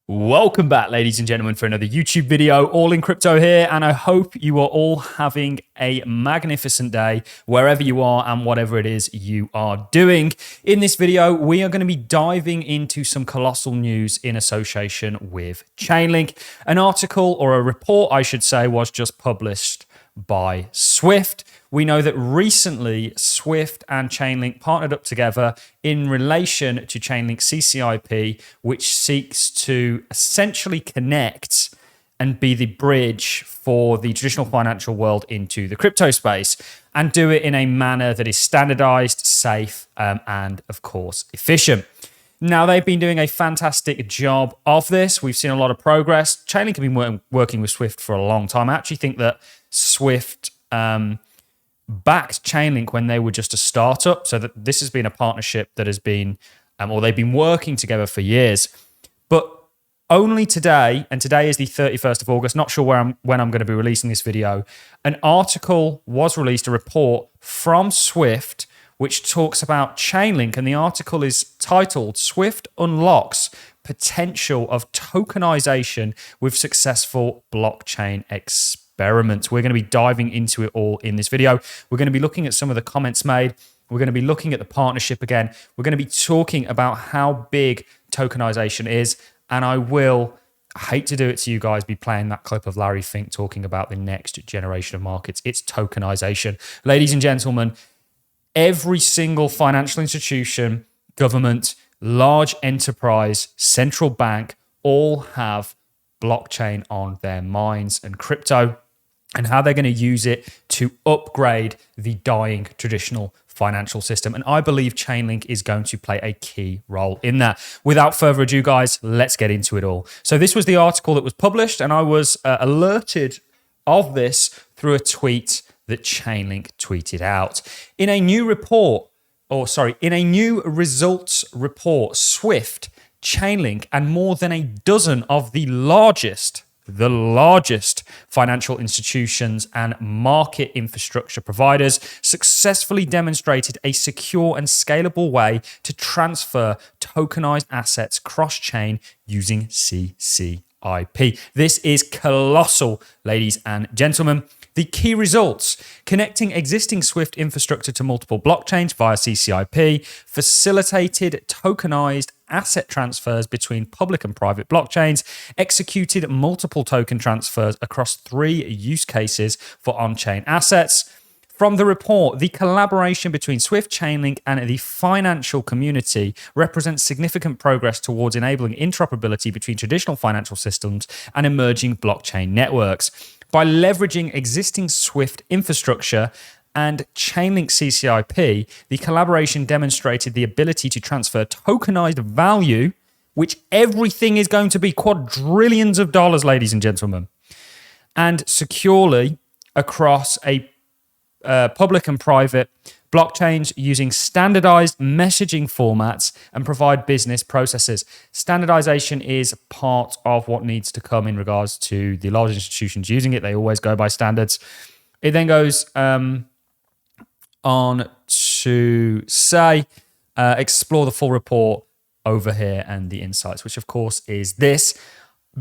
Welcome back, ladies and gentlemen, for another YouTube video. Allincrypto here, and I hope you are all having a magnificent day wherever you are and whatever it is you are doing. In this video, we are going to be diving into some colossal news in association with Chainlink. An article, or a report, I should say, was just published by Swift. We know that recently Swift and Chainlink partnered up together in relation to Chainlink CCIP, which seeks to essentially connect and be the bridge for the traditional financial world into the crypto space, and do it in a manner that is standardized, safe, and of course efficient. Now, they've been doing a fantastic job of this. We've seen a lot of progress. Chainlink have been working with Swift for a long time. I actually think that Swift backed Chainlink when they were just a startup, so that this has been a partnership that has been, or they've been working together for years. But only today, and today is the 31st of August, not sure when I'm going to be releasing this video, an article was released, a report from Swift, which talks about Chainlink, and the article is titled "Swift Unlocks Potential of Tokenization with Successful Blockchain Experiments." We're going to be diving into it all in this video. We're going to be looking at some of the comments made. We're going to be looking at the partnership again. We're going to be talking about how big tokenization is, and I hate to do it to you guys, be playing that clip of Larry Fink talking about the next generation of markets. It's tokenization. Ladies and gentlemen, every single financial institution, government, large enterprise, central bank, all have blockchain on their minds and crypto, and how they're going to use it to upgrade the dying traditional financial system. And I believe Chainlink is going to play a key role in that. Without further ado, guys, let's get into it all. So this was the article that was published, and I was alerted of this through a tweet that Chainlink tweeted out. In a new results report, Swift, Chainlink, and more than a dozen of the largest financial institutions and market infrastructure providers successfully demonstrated a secure and scalable way to transfer tokenized assets cross-chain using CCIP. This is colossal, ladies and gentlemen. The key results: connecting existing Swift infrastructure to multiple blockchains via CCIP, facilitated tokenized asset transfers between public and private blockchains, executed multiple token transfers across 3 use cases for on-chain assets. From the report, the collaboration between Swift, Chainlink, and the financial community represents significant progress towards enabling interoperability between traditional financial systems and emerging blockchain networks. By leveraging existing Swift infrastructure and Chainlink CCIP, the collaboration demonstrated the ability to transfer tokenized value, which everything is going to be quadrillions of dollars, ladies and gentlemen, and securely across a public and private blockchains using standardized messaging formats and provide business processes. Standardization is part of what needs to come in regards to the large institutions using it. They always go by standards. It then goes on to say, explore the full report over here and the insights, which of course is this.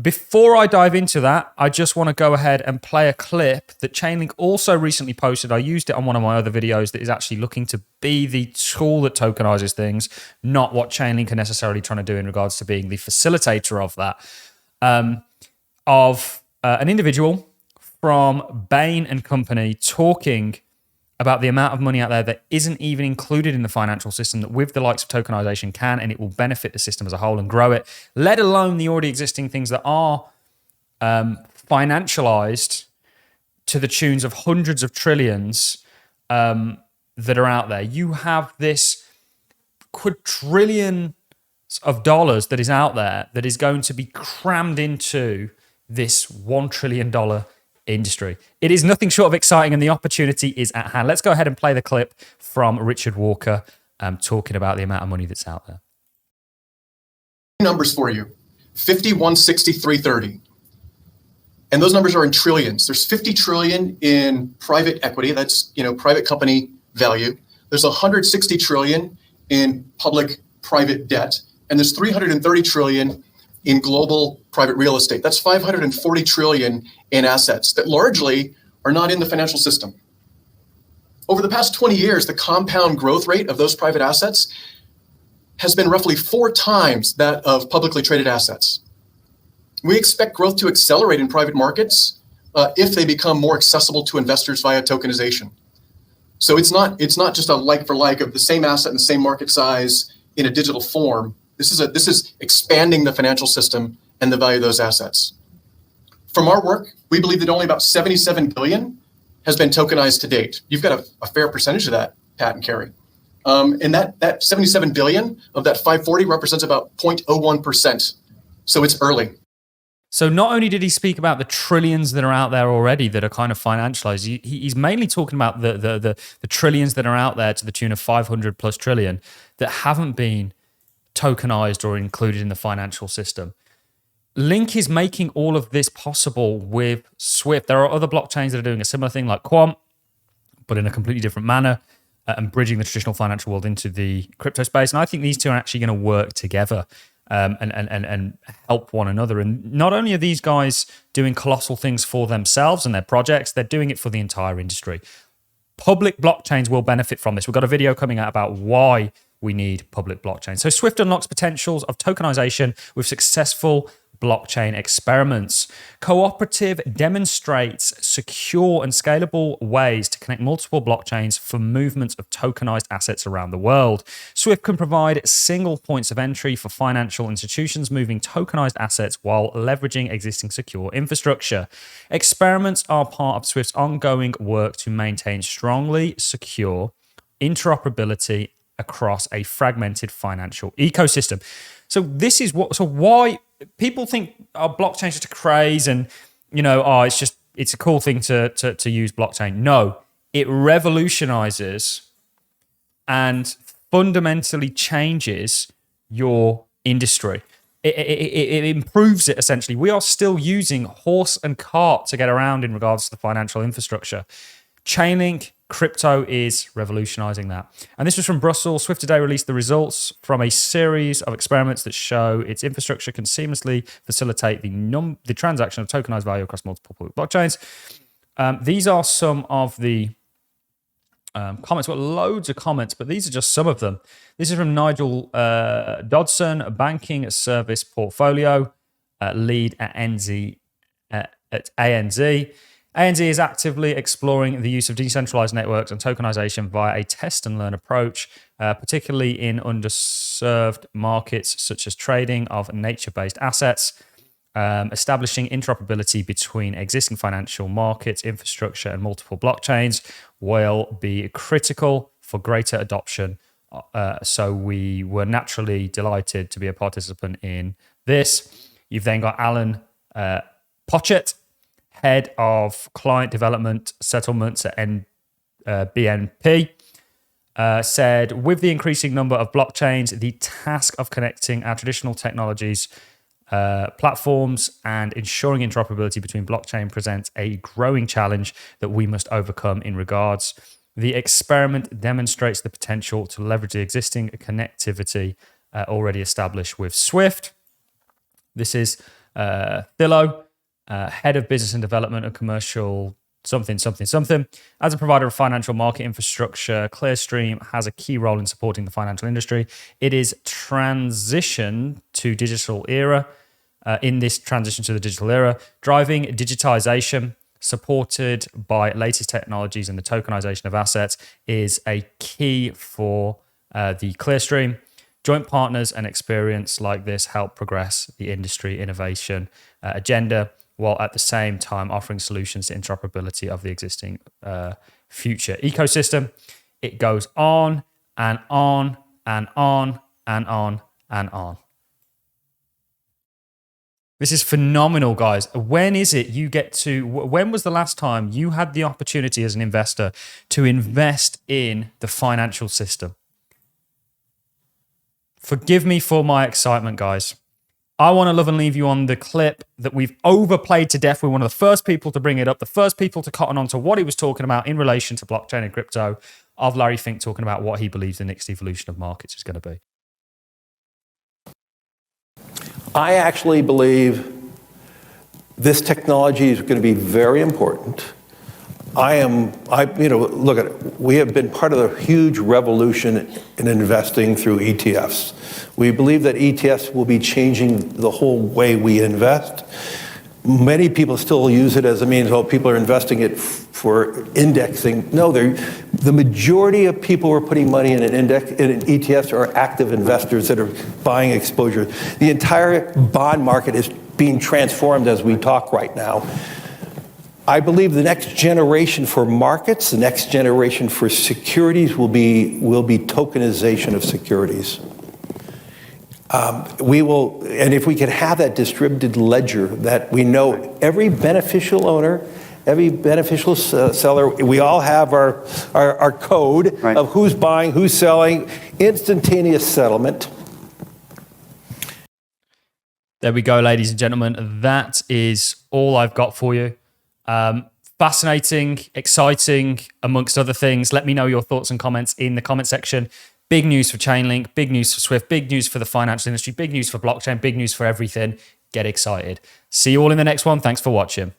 Before I dive into that, I just want to go ahead and play a clip that Chainlink also recently posted. I used it on one of my other videos that is actually looking to be the tool that tokenizes things, not what Chainlink are necessarily trying to do in regards to being the facilitator of that, of an individual from Bain and Company talking about the amount of money out there that isn't even included in the financial system that with the likes of tokenization can, and it will benefit the system as a whole and grow it, let alone the already existing things that are financialized to the tunes of hundreds of trillions that are out there. You have this quadrillion of dollars that is out there that is going to be crammed into this $1 trillion industry. It is nothing short of exciting, and the opportunity is at hand. Let's go ahead and play the clip from Richard Walker talking about the amount of money that's out there. Numbers for you: 50, 160, 330. And those numbers are in trillions. There's 50 trillion in private equity. That's, private company value. There's 160 trillion in public private debt. And there's 330 trillion in global private real estate. That's 540 trillion in assets that largely are not in the financial system. Over the past 20 years, the compound growth rate of those private assets has been roughly 4 times that of publicly traded assets. We expect growth to accelerate in private markets if they become more accessible to investors via tokenization. So it's not just a like for like of the same asset and the same market size in a digital form. This is expanding the financial system and the value of those assets. From our work, we believe that only about 77 billion has been tokenized to date. You've got a fair percentage of that, Pat and Carrie. And that 77 billion of that 540 represents about 0.01%. So it's early. So not only did he speak about the trillions that are out there already that are kind of financialized, he's mainly talking about the trillions that are out there to the tune of 500 plus trillion that haven't been tokenized or included in the financial system. Link is making all of this possible with Swift. There are other blockchains that are doing a similar thing like Quant, but in a completely different manner, and bridging the traditional financial world into the crypto space. And I think these two are actually going to work together and help one another. And not only are these guys doing colossal things for themselves and their projects, they're doing it for the entire industry. Public blockchains will benefit from this. We've got a video coming out about why we need public blockchains. So Swift unlocks potentials of tokenization with successful blockchain experiments. Cooperative demonstrates secure and scalable ways to connect multiple blockchains for movements of tokenized assets around the world. Swift can provide single points of entry for financial institutions moving tokenized assets while leveraging existing secure infrastructure. Experiments are part of Swift's ongoing work to maintain strongly secure interoperability across a fragmented financial ecosystem. So this is why people think blockchain's just a craze and, it's a cool thing to use blockchain. No, it revolutionizes and fundamentally changes your industry. It improves it essentially. We are still using horse and cart to get around in regards to the financial infrastructure. Chainlink crypto is revolutionizing that. And this was from Brussels. Swift today released the results from a series of experiments that show its infrastructure can seamlessly facilitate the transaction of tokenized value across multiple public blockchains. These are some of the comments. We've got loads of comments, but these are just some of them. This is from Nigel Dodson, a banking service portfolio lead at ANZ. ANZ is actively exploring the use of decentralized networks and tokenization via a test and learn approach, particularly in underserved markets such as trading of nature-based assets. Establishing interoperability between existing financial markets, infrastructure, and multiple blockchains will be critical for greater adoption. So we were naturally delighted to be a participant in this. You've then got Alan Pochett, head of client development settlements at BNP, said, with the increasing number of blockchains, the task of connecting our traditional technologies, platforms, and ensuring interoperability between blockchain presents a growing challenge that we must overcome in regards. The experiment demonstrates the potential to leverage the existing connectivity already established with Swift. This is Thilo, head of business and development and commercial something. As a provider of financial market infrastructure, Clearstream has a key role in supporting the financial industry. It is transition to digital era. In this transition to the digital era, driving digitization supported by latest technologies and the tokenization of assets is a key for the Clearstream. Joint partners and experience like this help progress the industry innovation agenda, while at the same time offering solutions to interoperability of the existing future ecosystem. It goes on and on and on and on and on. This is phenomenal, guys. When was the last time you had the opportunity as an investor to invest in the financial system? Forgive me for my excitement, guys. I want to love and leave you on the clip that we've overplayed to death. We're one of the first people to bring it up, the first people to cotton on to what he was talking about in relation to blockchain and crypto, of Larry Fink talking about what he believes the next evolution of markets is going to be. I actually believe this technology is going to be very important. Look at it. We have been part of the huge revolution in investing through ETFs. We believe that ETFs will be changing the whole way we invest. Many people still use it as a means, people are investing it for indexing. No, the majority of people who are putting money in ETFs are active investors that are buying exposure. The entire bond market is being transformed as we talk right now. I believe the next generation for markets, the next generation for securities will be tokenization of securities. And if we can have that distributed ledger that we know every beneficial owner, every beneficial seller, we all have our code of who's buying, who's selling, instantaneous settlement. There we go, ladies and gentlemen. That is all I've got for you. Fascinating, exciting, amongst other things. Let me know your thoughts and comments in the comment section. Big news for Chainlink, big news for Swift, big news for the financial industry, big news for blockchain, big news for everything. Get excited. See you all in the next one. Thanks for watching.